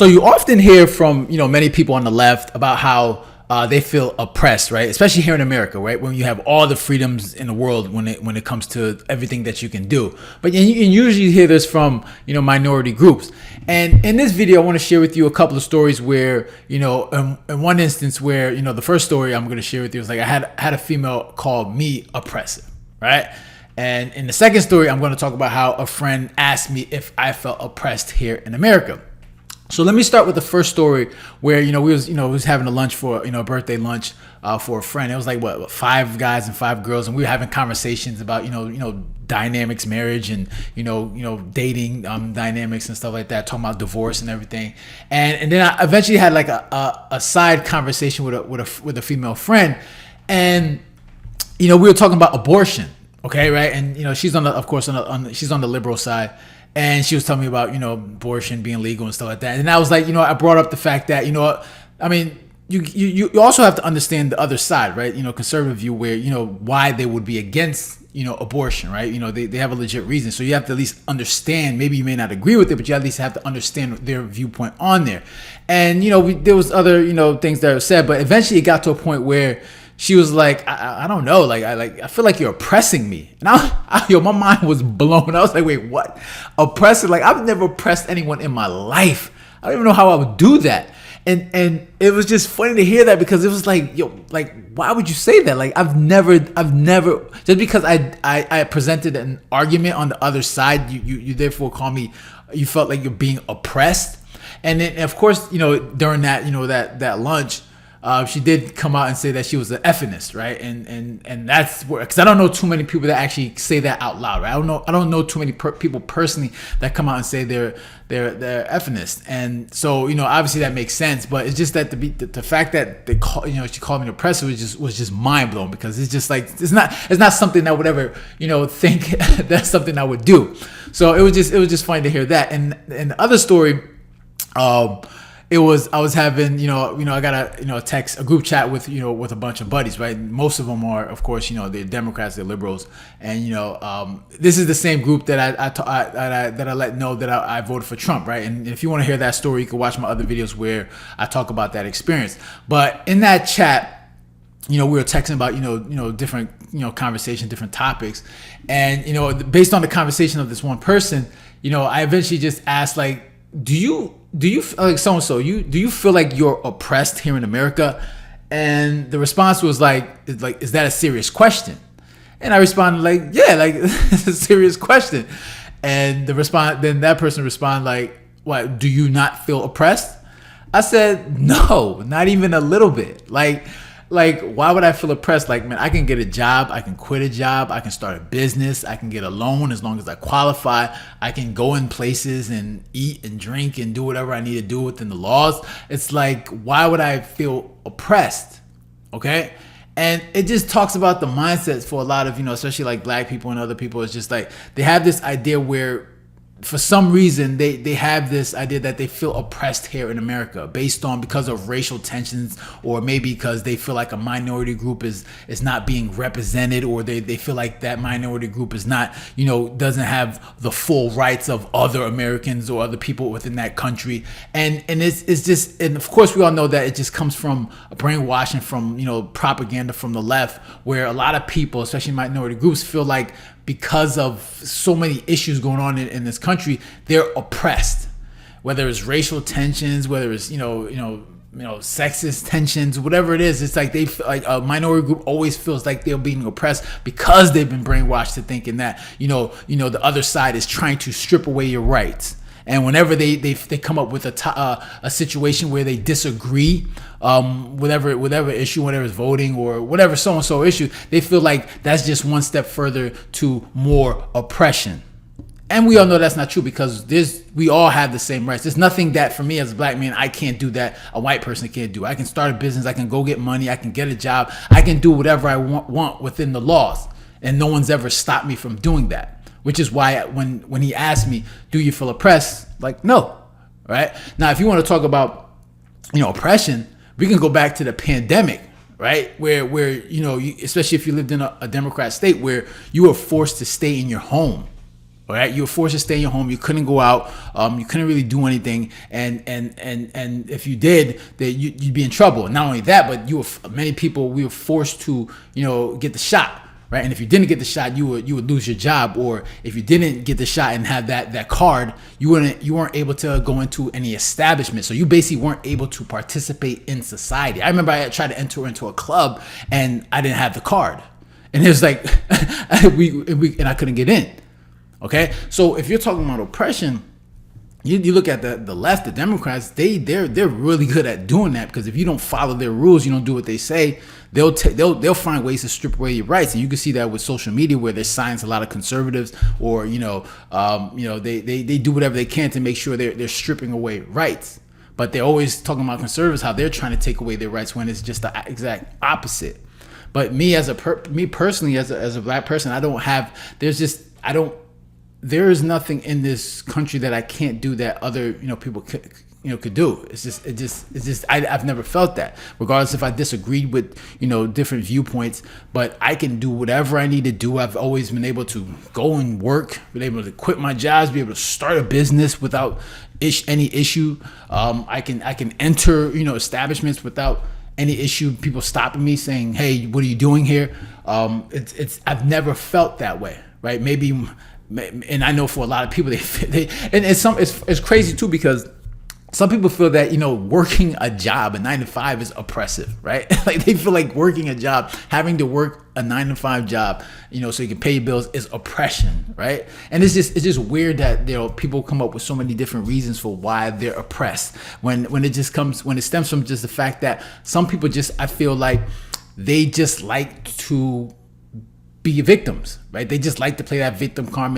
So you often hear from, many people on the left about how they feel oppressed, right? Especially here in America, right? When you have all the freedoms in the world when it comes to everything that you can do. But you can usually hear this from, minority groups. And in this video, I want to share with you a couple of stories where, in one instance where, the first story I'm going to share with you is like I had a female call me oppressive, right? And in the second story, I'm going to talk about how a friend asked me if I felt oppressed here in America. So let me start with the first story where, we was having a lunch for, a birthday lunch for a friend. It was like, 5 guys and 5 girls. And we were having conversations about, dynamics, marriage and, dating dynamics and stuff like that, talking about divorce and everything. And then I eventually had like a side conversation with a female friend. And, we were talking about abortion. Okay. Right. And, she's on the liberal side. And she was telling me about, abortion being legal and stuff like that. And I was like, I brought up the fact that, you also have to understand the other side, right? Conservative view where, why they would be against, abortion, right? They have a legit reason. So you have to at least understand, maybe you may not agree with it, but you at least have to understand their viewpoint on there. And, there was other, things that were said, but eventually it got to a point where she was like, I don't know, I feel like you're oppressing me. And my mind was blown. I was like, wait, what? Oppressing? Like, I've never oppressed anyone in my life. I don't even know how I would do that. And it was just funny to hear that because it was like, why would you say that? Like, I've never, just because I presented an argument on the other side, you therefore call me, you felt like you're being oppressed. And then, of course, during that, that lunch, she did come out and say that she was an F-inist, right? And that's where, because I don't know too many people that actually say that out loud, right? I don't know too many people personally that come out and say they're F-inist. And so, obviously that makes sense, but it's just that the fact that they call, she called me oppressive was just mind blowing because it's just like, it's not something I would ever, think that's something I would do. So it was just funny to hear that. And the other story, I was having, I got a group chat with a bunch of buddies, right? Most of them are, of course, they're Democrats, they're liberals. And, this is the same group that I let know that I voted for Trump, right? And if you want to hear that story, you can watch my other videos where I talk about that experience. But in that chat, we were texting about, different, conversations, different topics. And, based on the conversation of this one person, I eventually just asked, like, do you like so-and-so, do you feel like you're oppressed here in America? And the response was like, is that a serious question? And I responded like, yeah, like it's a serious question. And then that person responded like, what, do you not feel oppressed? I said, no, not even a little bit. Like, why would I feel oppressed? Like, man, I can get a job. I can quit a job. I can start a business. I can get a loan as long as I qualify. I can go in places and eat and drink and do whatever I need to do within the laws. It's like, why would I feel oppressed? Okay. And it just talks about the mindsets for a lot of, especially like black people and other people. It's just like, they have this idea where, for some reason, they have this idea that they feel oppressed here in America because of racial tensions, or maybe because they feel like a minority group is not being represented, or they feel like that minority group is not, doesn't have the full rights of other Americans or other people within that country. And it's just, and of course we all know that it just comes from brainwashing, from, propaganda from the left, where a lot of people, especially minority groups, feel like because of so many issues going on in this country, they're oppressed. Whether it's racial tensions, whether it's sexist tensions, whatever it is, it's like they feel like a minority group always feels like they're being oppressed because they've been brainwashed to thinking that the other side is trying to strip away your rights. And whenever they come up with a situation where they disagree, whatever issue, whatever is voting or whatever so-and-so issue, they feel like that's just one step further to more oppression. And we all know that's not true, because we all have the same rights. There's nothing that, for me as a black man, I can't do that a white person can't do. I can start a business, I can go get money, I can get a job, I can do whatever I want within the laws. And no one's ever stopped me from doing that. Which is why when he asked me, do you feel oppressed? Like, no, right? Now, if you want to talk about, oppression, we can go back to the pandemic, right? Where especially if you lived in a Democrat state where you were forced to stay in your home, All right, you were forced to stay in your home. You couldn't go out. You couldn't really do anything, and if you did, that you'd be in trouble. Not only that, but many people, we were forced to, get the shot, right? And if you didn't get the shot, you would lose your job. Or if you didn't get the shot and have that card, you weren't able to go into any establishment. So you basically weren't able to participate in society. I remember I tried to enter into a club and I didn't have the card, and it was like and I couldn't get in. Okay, so if you're talking about oppression, you look at the left, the Democrats, they're really good at doing that, because if you don't follow their rules, you don't do what they say, they'll find ways to strip away your rights. And you can see that with social media, where they silence a lot of conservatives, or they do whatever they can to make sure they're stripping away rights. But they're always talking about conservatives, how they're trying to take away their rights, when it's just the exact opposite. But me personally, as a black person, there is nothing in this country that I can't do that other people could do. I've never felt that, regardless if I disagreed with different viewpoints. But I can do whatever I need to do. I've always been able to go and work, been able to quit my jobs, be able to start a business without any issue. I can enter establishments without any issue. People stopping me saying, "Hey, what are you doing here?" I've never felt that way, right? Maybe. And I know for a lot of people, it's crazy too, because some people feel that working a job, a 9 to 5, is oppressive, right? Like they feel like working a job, having to work a 9 to 5 job, so you can pay your bills, is oppression, right? And it's just weird that people come up with so many different reasons for why they're oppressed, when it stems from just the fact that some people I feel like they just like to be victims, right? They just like to play that victim card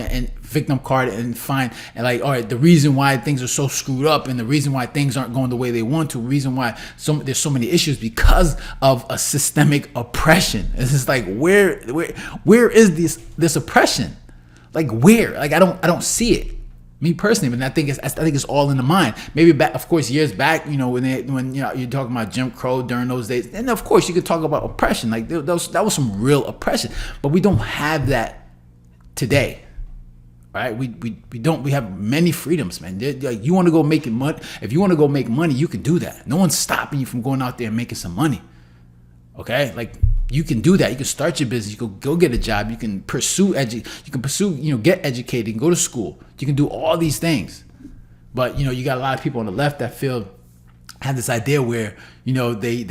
and find, and like, all right, the reason why things are so screwed up, and the reason why things aren't going the way they want to, the reason why there's so many issues, because of a systemic oppression. It's just like, where is this oppression? Like where? Like I don't see it. Me personally, but I think it's all in the mind. Maybe back, of course, years back, when you're talking about Jim Crow during those days, and of course you could talk about oppression. Like that was some real oppression, but we don't have that today, right? We don't. We have many freedoms, man. Like, you want to go making money? If you want to go make money, you can do that. No one's stopping you from going out there and making some money. Okay, like you can do that. You can start your business. You can go get a job. You can pursue get educated, go to school. You can do all these things. But you got a lot of people on the left that have this idea where they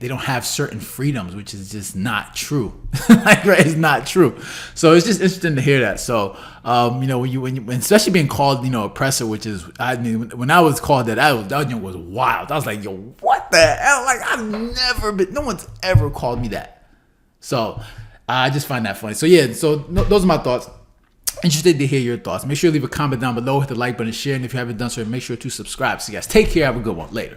don't have certain freedoms, which is just not true. Like, right, it's not true. So it's just interesting to hear that. So when especially being called oppressor, which is, I mean, when I was called that was wild. I was like, yo, what the hell? Like no one's ever called me that. So I just find that funny. So yeah, those are my thoughts. Interested to hear your thoughts. Make sure to leave a comment down below, hit the like button, share, and if you haven't done so, make sure to subscribe. So you guys take care, have a good one. Later.